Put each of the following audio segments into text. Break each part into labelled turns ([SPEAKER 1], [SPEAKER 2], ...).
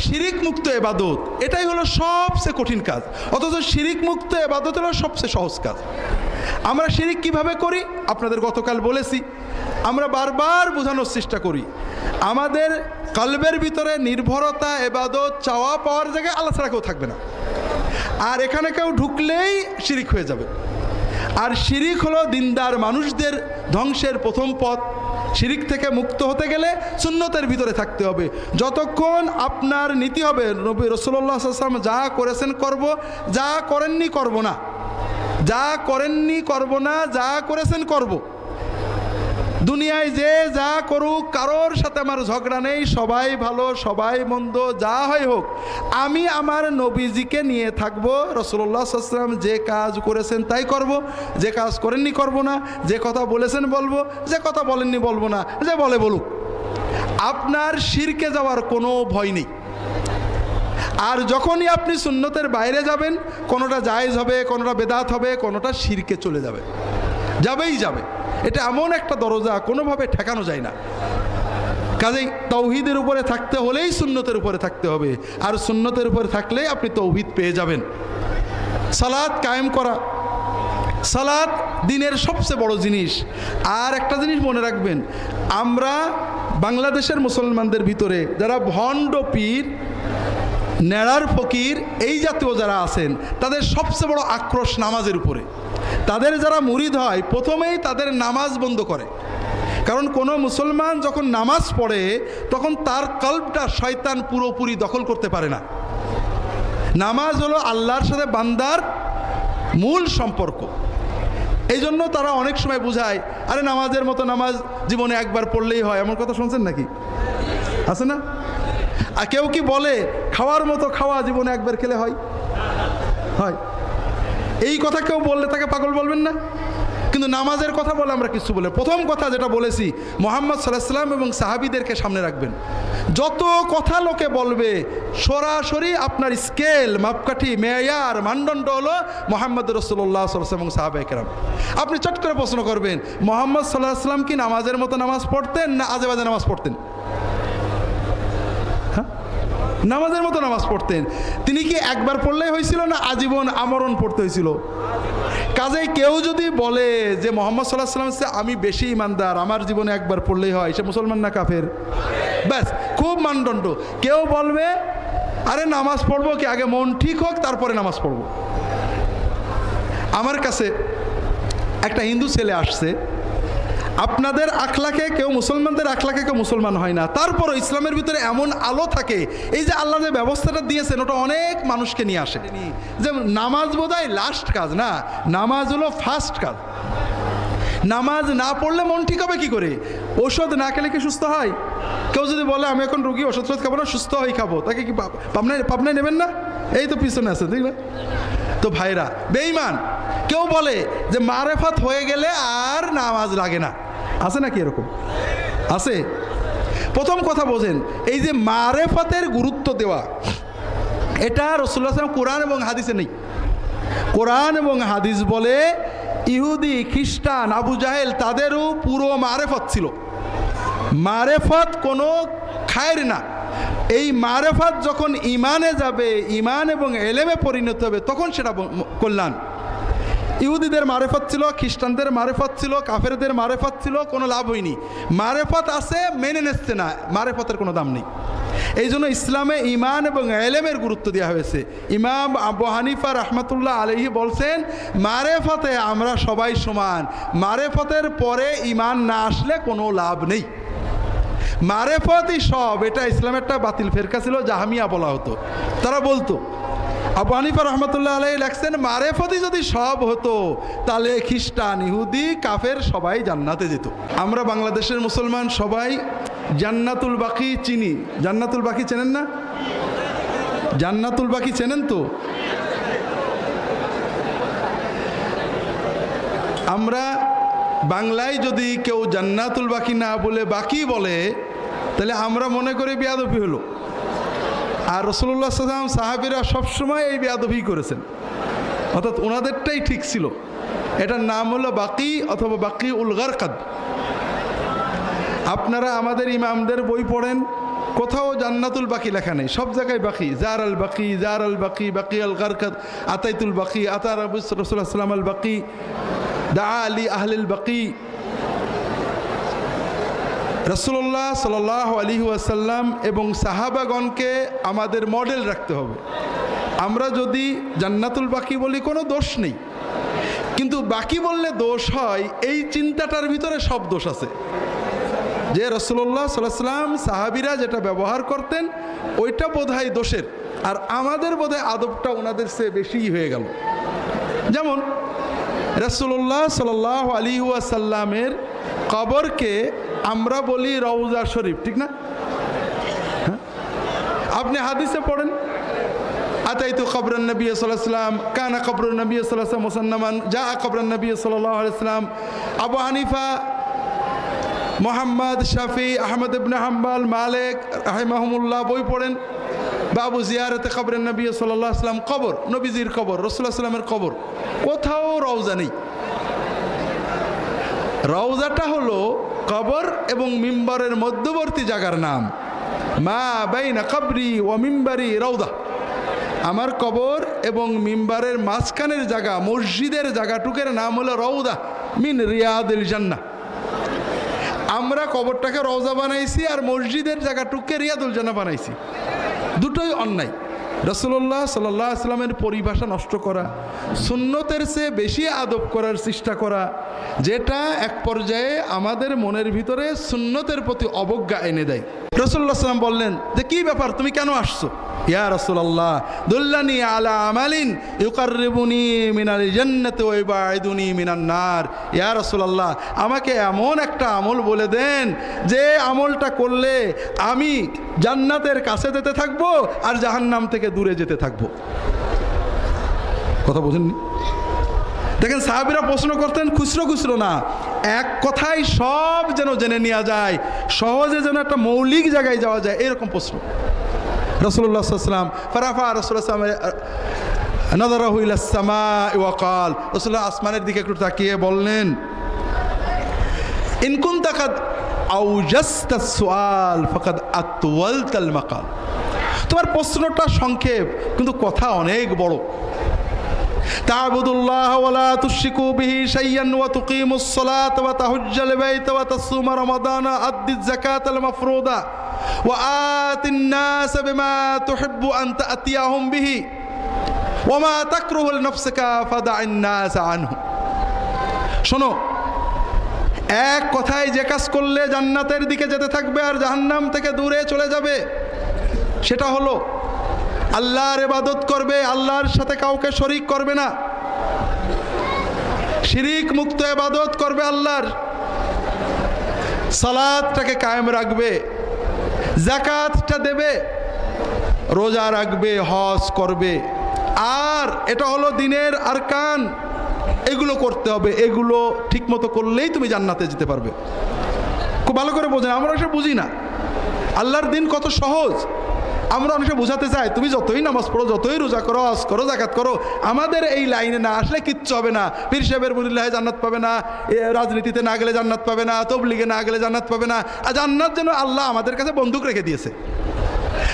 [SPEAKER 1] শিরিক মুক্ত ইবাদত এটাই হলো সবচেয়ে কঠিন কাজ, অথচ শিরিক মুক্ত ইবাদত হলো সবচেয়ে সহজ কাজ। আমরা শিরিক কিভাবে করি আপনাদের গতকাল বলেছি। আমরা বারবার বোঝানোর চেষ্টা করি, আমাদের কলবের ভিতরে নির্ভরতা, ইবাদত, চাওয়া পাওয়ার জায়গায় আল্লাহ ছাড়া কেউ থাকবে না। আর এখানে কেউ ঢুকলেই শিরিক হয়ে যাবে। আর শিরিক হলো দিনদার মানুষদের ধ্বংসের প্রথম পথ। শিরিক থেকে মুক্ত হতে গেলে সুন্নতের ভিতরে থাকতে হবে। যতক্ষণ আপনার নীতি হবে নবী রাসূলুল্লাহ সাল্লাল্লাহু আলাইহি ওয়াসাল্লাম যা করেছেন করব, যা করেননি করব না, যা করেননি করব না, যা করেছেন করব। দুনিয়ায় যে যা করুক কারোর সাথে আমার ঝগড়া নেই, সবাই ভালো সবাই মন্দ যা হয় হোক, আমি আমার নবীজিকে নিয়ে থাকবো। রাসূলুল্লাহ সাল্লাল্লাহু আলাইহি ওয়াসাল্লাম যে কাজ করেছেন তাই করব, যে কাজ করেননি করব না, যে কথা বলেছেন বলবো, যে কথা বলেননি বলবো না, যে বলে বলুক। আপনার শিরকে যাওয়ার কোনো ভয় নেই। আর যখনই আপনি সুন্নতের বাইরে যাবেন, কোনোটা জায়েজ হবে, কোনোটা বেদাত হবে, কোনোটা শিরকে চলে যাবে, যাবেই যাবে। এটা এমন একটা দরজা কোনোভাবে ঠেকানো যায় না। কাজেই তাওহীদের উপরে থাকতে হলেই সুন্নতের উপরে থাকতে হবে, আর সুন্নতের উপরে থাকলেই আপনি তাওহীদ পেয়ে যাবেন। সালাত কায়েম করা, সালাত দিনের সবচেয়ে বড় জিনিস। আর একটা জিনিস মনে রাখবেন, আমরা বাংলাদেশের মুসলমানদের ভিতরে যারা ভণ্ড পীর, নেড়ার ফকির, এই জাতীয় যারা আছেন, তাদের সবচেয়ে বড় আক্রোশ নামাজের উপরে। তাদের যারা মুরিদ হয় প্রথমেই তাদের নামাজ বন্ধ করে। কারণ কোনো মুসলমান যখন নামাজ পড়ে তখন তার কলবটা শয়তান পুরোপুরি দখল করতে পারে না। নামাজ হলো আল্লাহর সাথে বান্দার মূল সম্পর্ক। এই জন্য তারা অনেক সময় বুঝায়, আরে নামাজের মতো নামাজ জীবনে একবার পড়লেই হয়। এমন কথা শুনছেন নাকি? আছে না? আর কেউ কি বলে খাওয়ার মতো খাওয়া জীবনে একবার খেলে হয়? হয়। এই কথা কেউ বললে তাকে পাগল বলবেন না? কিন্তু নামাজের কথা বলে আমরা কিছু বলে, প্রথম কথা যেটা বলেছি, মুহাম্মদ সাল্লাল্লাহু আলাইহি ওয়াসাল্লাম এবং সাহাবীদেরকে সামনে রাখবেন। যত কথা লোকে বলবে, সরাসরি আপনার স্কেল, মাপকাঠি, মেয়ার, মানদণ্ড হলো মুহাম্মদ রাসূলুল্লাহ সাল্লাল্লাহু আলাইহি ওয়াসাল্লাম এবং সাহাবায়ে কেরাম। আপনি চট করে প্রশ্ন করবেন, মুহাম্মদ সাল্লাল্লাহু আলাইহি ওয়াসাল্লাম কি নামাজের মতো নামাজ পড়তেন না আজে বাজে নামাজ পড়তেন? নামাজের মতো নামাজ পড়তেন। তিনি কি একবার পড়লেই হয়েছিল না আজীবন আমরণ পড়তে হয়েছিল? কাজেই কেউ যদি বলে যে মুহাম্মদ সাল্লাল্লাহু আলাইহি ওয়াসাল্লাম আমি বেশি ইমানদার, আমার জীবনে একবার পড়লেই হয়, সে মুসলমান না কাফের? ব্যাস, খুব মানদণ্ড। কেউ বলবে আরে নামাজ পড়বো কি, আগে মন ঠিক হোক তারপরে নামাজ পড়বো। আমার কাছে একটা হিন্দু ছেলে আসছে, আপনাদের আখলাকে কেউ, মুসলমানদের আখলাকে কেউ মুসলমান হয় না, তারপরও ইসলামের ভিতরে এমন আলো থাকে। এই যে আল্লাহ যে ব্যবস্থাটা দিয়েছেন ওটা অনেক মানুষকে নিয়ে আসে। যেমন নামাজ বোধহয় লাস্ট কাজ না, নামাজ হলো ফার্স্ট কাজ। নামাজ না পড়লে মন ঠিক হবে কি করে? ওষুধ না খেলে কি সুস্থ হয়? কেউ যদি বলে আমি এখন রুগী, ওষুধ খাবো না, সুস্থ হয়ে খাবো, তাকে কি পাবনায় নেবেন না? এই তো পিছনে আছে, ঠিক না? তো ভাইরা বেঈমান। কেউ বলে যে মারেফাত হয়ে গেলে আর নামাজ লাগে না, আছে নাকি এরকম? আছে। প্রথম কথা বোঝেন, এই যে মারেফাতের গুরুত্ব দেওয়া, এটা রাসূলুল্লাহ সাল্লাল্লাহু আলাইহি ওয়াসাল্লাম কোরআন এবং হাদিসে নেই। কোরআন এবং হাদিস বলে ইহুদি, খ্রিস্টান, আবু জাহেল তাদেরও পুরো মারেফত ছিল। মারেফত কোনো খায়ের না। এই মারেফত যখন ইমানে যাবে, ইমান এবং এলেমে পরিণত হবে, তখন সেটা কল্যাণ। ইহুদিদের মারেফত ছিল, খ্রিস্টানদের মারেফত ছিল, কাফেরদের মারেফত ছিল, কোনো লাভ হয়নি। মারেফত আছে, মেনে নিচ্ছে না, মারেফতের কোনো দাম নেই। এই জন্য ইসলামে ইমান এবং এলেমের গুরুত্ব দেওয়া হয়েছে। ইমাম আবু হানিফা রাহমাতুল্লাহ আলাইহি বলছেন, মারেফতে আমরা সবাই সমান, মারেফতের পরে ইমান না আসলে কোনো লাভ নেই। মারেফতই সব। এটা ইসলামের একটা বাতিল ফেরকা ছিল, জাহামিয়া বলা হতো। তারা বলতো, আবু হানিফা রহমতুল্লাহ আলাইহি লেখছেন, মারেফতই যদি সব হতো তাহলে খ্রিস্টান, ইহুদি, কাফের সবাই জান্নাতে যেত। আমরা বাংলাদেশের মুসলমান সবাই জান্নাতুল বাকি চিনি। জান্নাতুল বাকি চেনেন না? জান্নাতুল বাকি চেনেন তো? আমরা বাংলায় যদি কেউ জান্নাতুল বাকি না বলে বাকি বলে, তাহলে আমরা মনে করি বেয়াদবি হলো। আর রাসূলুল্লাহ সাল্লাল্লাহু আলাইহি ওয়াসাল্লাম, সাহাবীরা সবসময় এই বেয়াদবি করেছেন, অর্থাৎ ওনাদেরটাই ঠিক ছিল। এটার নাম হলো বাকি অথবা বাকি উল গারকাদ। আপনারা আমাদের ইমামদের বই পড়েন, কোথাও জান্নাতুল বাকি লেখা নেই, সব জায়গায় বাকি। জার আল বাকি, জার আল বাকি, বাকি আল গারকাত, আতাইতুল বাকি, আতার রাসূলুল্লাহ সাল্লাম আল বাকি, দা আলী আহলিল বাকি। রাসূলুল্লাহ সাল্লাল্লাহু আলাইহি ওয়াসাল্লাম এবং সাহাবাগণকে আমাদের মডেল রাখতে হবে। আমরা যদি জান্নাতুল বাকি বলি কোনো দোষ নেই, কিন্তু বাকি বললে দোষ হয় এই চিন্তাটার ভিতরে সব দোষ আছে, যে রাসূলুল্লাহ সাল্লাল্লাহু আলাইহি ওয়াসাল্লাম সাহাবীরা যেটা ব্যবহার করতেন ওইটা বোধহয় দোষের, আর আমাদের বোধহয় আদবটা ওনাদের চেয়ে বেশিই হয়ে গেল। যেমন রাসূলুল্লাহ সাল্লাল্লাহু আলাইহি ওয়াসাল্লামের কবরকে আমরা বলি রওজা শরীফ, ঠিক না? আপনি হাদিসে পড়েন, আতাইতু কবরান নবী সাল্লাল্লাহু আলাইহি ওয়াসাল্লাম, কানা কবরুন নবী সাল্লাল্লাহু আলাইহি ওয়াসাল্লাম মুসান্নামান, জাআ কবরান নবী সাল্লাল্লাহু আলাইহি ওয়াসাল্লাম। আবু হানিফা, মোহাম্মদ, শাফি, আহমদ ইবনে হাম্বল, মালিক রাহিমাহুমুল্লাহ বই পড়েন, বাবু জিয়ারতে কবরেন নবী সাল্লাল্লাহু আলাইহি ওয়াসাল্লাম, কবর নবীজির কবর, রাসূলুল্লাহ সাল্লামের কবর, কোথাও রওজা নেই। রওজাটা হলো কবর এবং মিম্বরের মধ্যবর্তী জায়গার নাম। মা বাইনা কবরি ও মিম্বরি রওজা, আমার কবর এবং মিম্বারের মাঝখানের জায়গা, মসজিদের জায়গাটুকের নাম হলো রওজা মিন রিয়াদিল জান্নাহ। আমরা কবরটাকে রওজা বানাইছি আর মসজিদের জায়গাটুককে রিয়াদুল জান্নাহ বানাইছি, দুটোই অন্যায়। রাসূলুল্লাহ সাল্লাল্লাহু আলাইহি ওয়াসাল্লামের পরিভাষা নষ্ট করা, সুন্নতের চেয়ে বেশি আদব করার চেষ্টা করা, যেটা এক পর্যায়ে আমাদের মনের ভিতরে সুন্নতের প্রতি অবজ্ঞা এনে দেয়। রাসূলুল্লাহ সাল্লাম বললেন যে কি ব্যাপার, তুমি কেন আসছো? ইয়া রাসূলুল্লাহ দুল্লানি আলা আমালিন ইউকাররিবুনি মিনাল জান্নাতি ওয়া ইউবাইদুনি মিনান নার। ইয়া রাসূলুল্লাহ আমাকে এমন একটা আমল বলে দেন যে আমলটা করলে আমি জান্নাতের কাছে যেতে থাকবো আর জাহান্নাম থেকে দূরে যেতে থাকবো। কথা বুঝেননি? দেখেন সাহাবীরা প্রশ্ন করতেন খুচরো খুচরো না, এক কথায় সব যেন জেনে নেওয়া যায়, সহজে যেন একটা মৌলিক জায়গায় যাওয়া যায়, এরকম প্রশ্ন। রাসূলুল্লাহ সাল্লাল্লাহু আলাইহি ওয়াসাল্লাম ফারাফা রাসূলুল্লাহ নাযারাহু ইলাস সামাই ওয়া ক্বাল, রাসূলুল্লাহ আসমানের দিকে একটু তাকিয়ে বললেন, ইন কুনতা কাদ আওজাসতাস সুআল ফাকাদ আতওয়ালতাল মাকাল। তোমার প্রশ্নটা সংক্ষেপ কিন্তু কথা অনেক বড়। তা'বুদুল্লাহ ওয়া লা তুশরিকু বিহি শাইয়ান ওয়া তুকিমুস সালাতা ওয়া তাহুজ্জাল বাইতা ওয়া তাসুমা রমাদানা আদ্দিজ যাকাতাল মাফরুদা ওয়া আতিন নাস বিমা তুহিব্বু আন তা'তিয়াহুম বিহি ওয়া মা তাকরুহু লিনাফসিকা ফাদা'ন নাস আনহু। শোনো, এক কথায় যে কাজ করলে জান্নাতের দিকে যেতে থাকবে আর জাহান্নাম থেকে দূরে চলে যাবে, সেটা হলো আল্লাহর ইবাদত করবে, আল্লাহর সাথে কাউকে শরীক করবে না, শিরিক মুক্ত ইবাদত করবে আল্লাহর, সালাতটাকে কায়েম রাখবে, যাকাতটা দেবে, রোজা রাখবে, হজ করবে। আর এটা হলো দিনের আরকান, এগুলো করতে হবে, এগুলো ঠিকমতো করলেই তুমি জান্নাতে যেতে পারবে। খুব ভালো করে বোঝেন, আমরা এসব বুঝি না আল্লাহর দিন কত সহজ। আমরা অনেকে বোঝাতে চাই তুমি যতই নামাজ পড়ো, যতই রোজা করো, হজ করো, যাকাত করো, আমাদের এই লাইনে না আসলে কিচ্ছু হবে না। পীর সাহেবের মুরিল্লাহে জান্নাত পাবে না, রাজনীতিতে না গেলে জান্নাত পাবে না, তবলিগে না গেলে জান্নাত পাবে না। আর জান্নাত যেন আল্লাহ আমাদের কাছে বন্দুক রেখে দিয়েছে।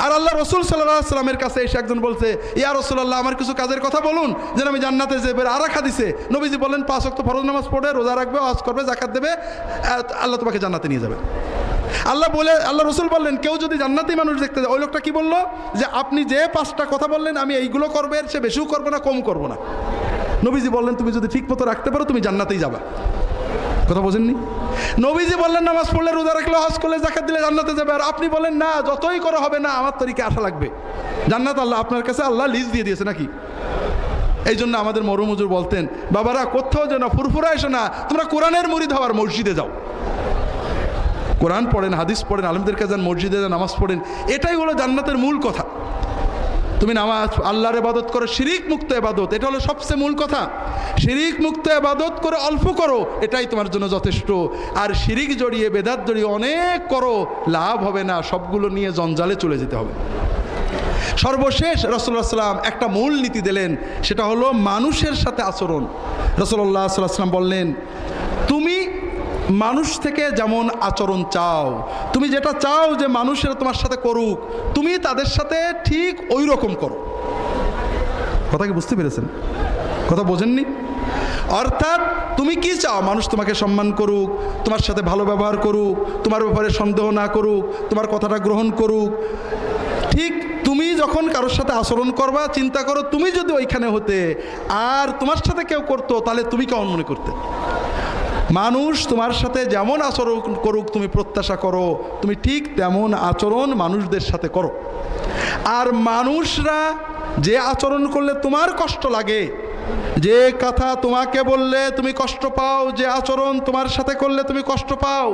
[SPEAKER 1] আর আল্লাহ রসুল সাল্লাল্লাহু আলাইহি ওয়াসাল্লামের কাছে এসে একজন বলছে, ইয়া রাসূলুল্লাহ আমার কিছু কাজের কথা বলুন যেন আমি জান্নাতে যাই। আর এক হাদিসে নবীজি বলেন 5 ওয়াক্ত ফরজ নামাজ পড়ে, রোজা রাখবে, হজ করবে, যাকাত দেবে, আল্লাহ তোমাকে জান্নাতে নিয়ে যাবে। আল্লাহ রসুল বললেন কেউ যদি জান্নাতি মানুষ দেখতে যায়, ওই লোকটা কি বললো যে আপনি যে 5টা কথা বললেন আমি এইগুলো করবো, এর সে বেশিও করবো না, কম করবো না। নবীজি বললেন তুমি যদি ঠিক মতো রাখতে পারো তুমি জান্নাতেই যাবা। কথা বোঝেননি? নবীজি বললেন নামাজ পড়লে, রোজা রাখলে, হজ করলে, যাকাত দিলে জান্নাতে যাবে। আর আপনি বলেন না যতই করা হবে না, আমার তরিকে আসা লাগবে। জান্নাত আল্লাহ আপনার কাছে আল্লাহ লিস্ট দিয়ে দিয়েছে নাকি? এই জন্য আমাদের মরহুম হুজুর বলতেন, বাবারা কোথাও যেন ফুরফুরা এসো না, তোমরা কোরআনের মুরিদ হওয়ার মসজিদে যাও, কোরআন পড়েন, হাদিস পড়েন, আলেমদের কাছে যান, মসজিদে যান, নামাজ পড়েন। এটাই হলো জান্নাতের মূল কথা। তুমি নামাজ আল্লাহর ইবাদত করো, শিরিক মুক্ত ইবাদত, এটা হলো সবচেয়ে মূল কথা। শিরিক মুক্ত ইবাদত করে অল্প করো, এটাই তোমার জন্য যথেষ্ট। আর শিরিক জড়িয়ে, বেদাত জড়িয়ে অনেক করো, লাভ হবে না, সবগুলো নিয়ে জঞ্জালে চলে যেতে হবে। সর্বশেষ রাসূলুল্লাহ সাল্লাম একটা মূল নীতি দিলেন, সেটা হলো মানুষের সাথে আচরণ। রাসূলুল্লাহ সাল্লাল্লাহু আলাইহি ওয়াসাল্লাম বললেন, তুমি মানুষ থেকে যেমন আচরণ চাও, তুমি যেটা চাও যে মানুষেরা তোমার সাথে করুক, তুমি তাদের সাথে ঠিক ওই রকম করো। কথা কি বুঝতে পেরেছেন? কথা বোঝেননি? অর্থাৎ তুমি কি চাও? মানুষ তোমাকে সম্মান করুক, তোমার সাথে ভালো ব্যবহার করুক, তোমার ব্যাপারে সন্দেহ না করুক, তোমার কথাটা গ্রহণ করুক। ঠিক তুমি যখন কারোর সাথে আচরণ করবা, চিন্তা করো তুমি যদি ওইখানে হতে আর তোমার সাথে কেউ করতো, তাহলে তুমি কেমন মনে করতে? মানুষ তোমার সাথে যেমন আচরণ করুক তুমি প্রত্যাশা করো, তুমি ঠিক তেমন আচরণ মানুষদের সাথে করো। আর মানুষরা যে আচরণ করলে তোমার কষ্ট লাগে, যে কথা তোমাকে বললে তুমি কষ্ট পাও, যে আচরণ তোমার সাথে করলে তুমি কষ্ট পাও,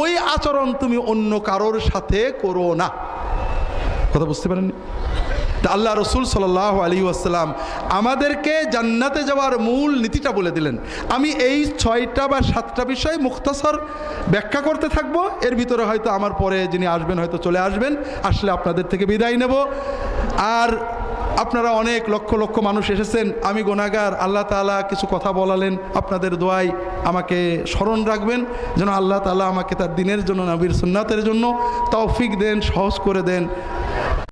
[SPEAKER 1] ওই আচরণ তুমি অন্য কারোর সাথে করো না। কথা বুঝতে পারেননি? তা আল্লাহ রসুল সাল্লাল্লাহু আলাইহি ওয়াসাল্লাম আমাদেরকে জান্নাতে যাওয়ার মূল নীতিটা বলে দিলেন। আমি এই 6টা বা 7টা বিষয় মুখতাসর ব্যাখ্যা করতে থাকবো। এর ভিতরে হয়তো আমার পরে যিনি আসবেন হয়তো চলে আসবেন, আসলে আপনাদের থেকে বিদায় নেব। আর আপনারা অনেক লক্ষ লক্ষ মানুষ এসেছেন, আমি গুনাহগার, আল্লাহ তাআলা কিছু কথা বলালেন, আপনাদের দোয়ায় আমাকে স্মরণ রাখবেন যেন আল্লাহ তাআলা আমাকে তার দ্বীনের জন্য, নবীর সুন্নাতের জন্য তৌফিক দেন, সহজ করে দেন।